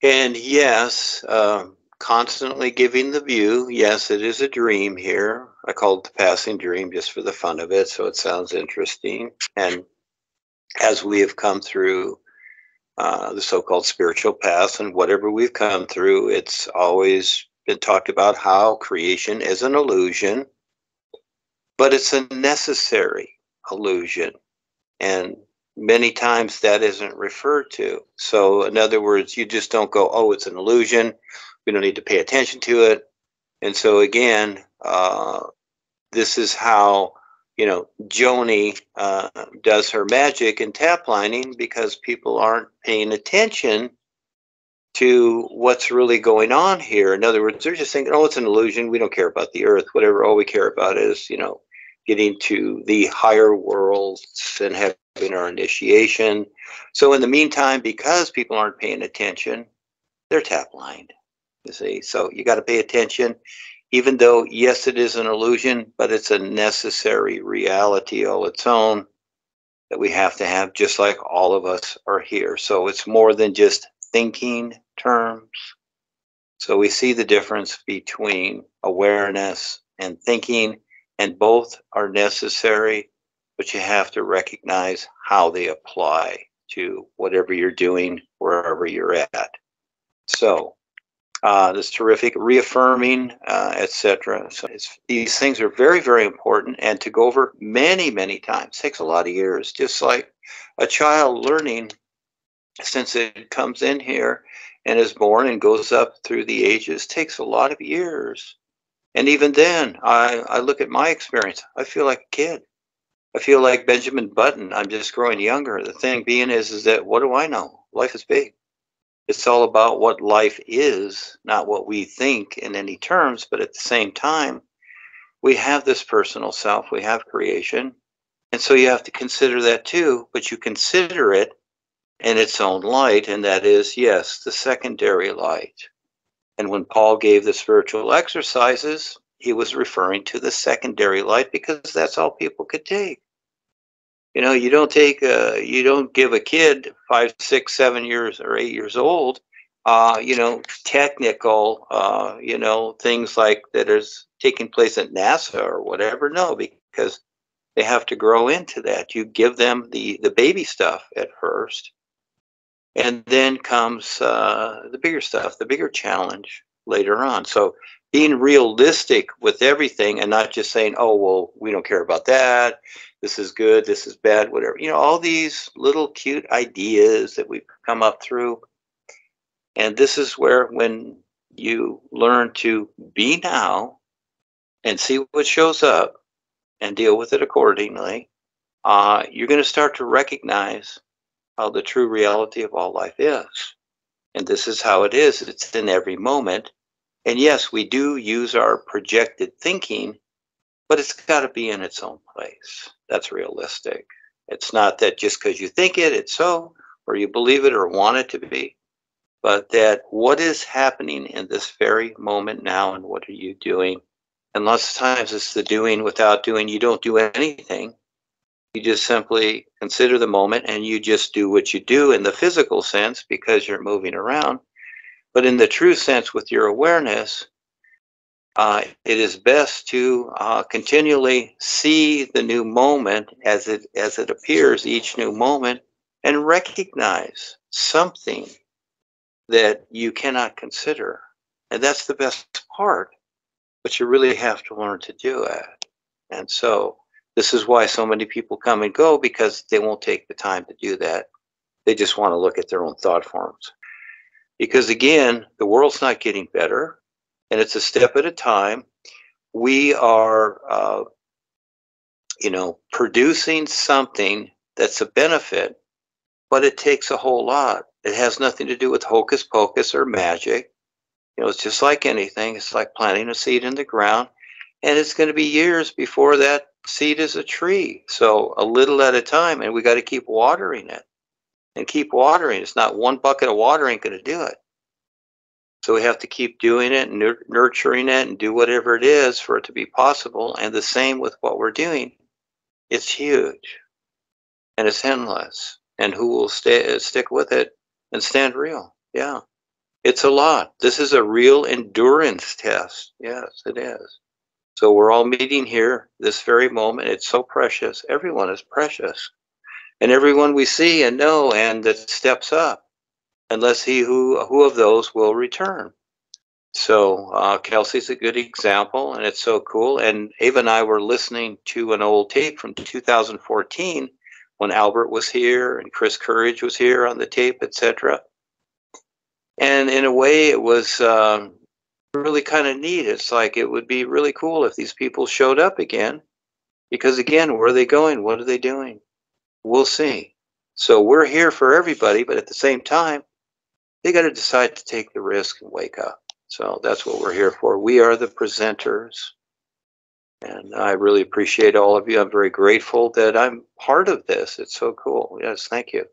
And yes, constantly giving the view. Yes, it is a dream here. I call it the passing dream just for the fun of it, so it sounds interesting. And as we have come through the so-called spiritual path and whatever we've come through, it's always been talked about how creation is an illusion, but it's a necessary illusion. And many times that isn't referred to. So in other words, you just don't go, oh, it's an illusion. We don't need to pay attention to it. And so again, this is how, Joni does her magic in tap lining, because people aren't paying attention to what's really going on here. In other words, they're just thinking, oh, it's an illusion. We don't care about the earth, whatever. All we care about is, getting to the higher worlds and having our initiation. So in the meantime, because people aren't paying attention, they're tap lined, you see. So you got to pay attention, even though, yes, it is an illusion, but it's a necessary reality all its own that we have to have, just like all of us are here. So it's more than just thinking terms. So we see the difference between awareness and thinking, and both are necessary, but you have to recognize how they apply to whatever you're doing, wherever you're at. So this terrific reaffirming, etc. So these things are very, very important, and to go over many, many times takes a lot of years, just like a child learning, since it comes in here and is born and goes up through the ages, takes a lot of years. And even then, I look at my experience, I feel like a kid. I feel like Benjamin Button. I'm just growing younger. The thing being is that what do I know? Life is big. It's all about what life is, not what we think in any terms, but at the same time, we have this personal self, we have creation. And so you have to consider that too, but you consider it in its own light, and that is, yes, the secondary light. And when Paul gave the spiritual exercises, he was referring to the secondary light, because that's all people could take. You don't you don't give a kid 5, 6, 7 years or 8 years old, technical, things like that is taking place at NASA or whatever. No, because they have to grow into that. You give them the baby stuff at first, and then comes the bigger stuff, the bigger challenge later on. So being realistic with everything and not just saying, oh, well, we don't care about that. This is good. This is bad, whatever. All these little cute ideas that we've come up through. And this is where, when you learn to be now and see what shows up and deal with it accordingly, you're going to start to recognize how the true reality of all life is. And this is how it is. It's in every moment. And yes, we do use our projected thinking, but it's got to be in its own place. That's realistic. It's not that just because you think it, it's so, or you believe it or want it to be, but that what is happening in this very moment now, and what are you doing? And lots of times it's the doing without doing. You don't do anything. You just simply consider the moment, and you just do what you do in the physical sense because you're moving around. But in the true sense, with your awareness, it is best to continually see the new moment as it appears, each new moment, and recognize something that you cannot consider. And that's the best part, but you really have to learn to do it. And so this is why so many people come and go, because they won't take the time to do that. They just want to look at their own thought forms. Because again, the world's not getting better, and it's a step at a time. We are, producing something that's a benefit, but it takes a whole lot. It has nothing to do with hocus pocus or magic. It's just like anything. It's like planting a seed in the ground, and it's going to be years before that seed is a tree. So a little at a time, and we got to keep watering it and keep watering. It's not one bucket of water ain't going to do it. So we have to keep doing it and nurturing it and do whatever it is for it to be possible. And the same with what we're doing. It's huge and it's endless. And who will stick with it and stand real? Yeah. It's a lot. This is a real endurance test. Yes, it is. So we're all meeting here this very moment. It's so precious. Everyone is precious. And everyone we see and know and that steps up, unless who of those will return. So Kelsey's a good example, and it's so cool. And Ava and I were listening to an old tape from 2014 when Albert was here and Chris Courage was here on the tape, etc. And in a way, it was really kind of neat. It's like it would be really cool if these people showed up again, because again, where are they going? What are they doing? We'll see. So we're here for everybody, but at the same time, they got to decide to take the risk and wake up. So that's what we're here for. We are the presenters. And I really appreciate all of you. I'm very grateful that I'm part of this. It's so cool. Yes, thank you.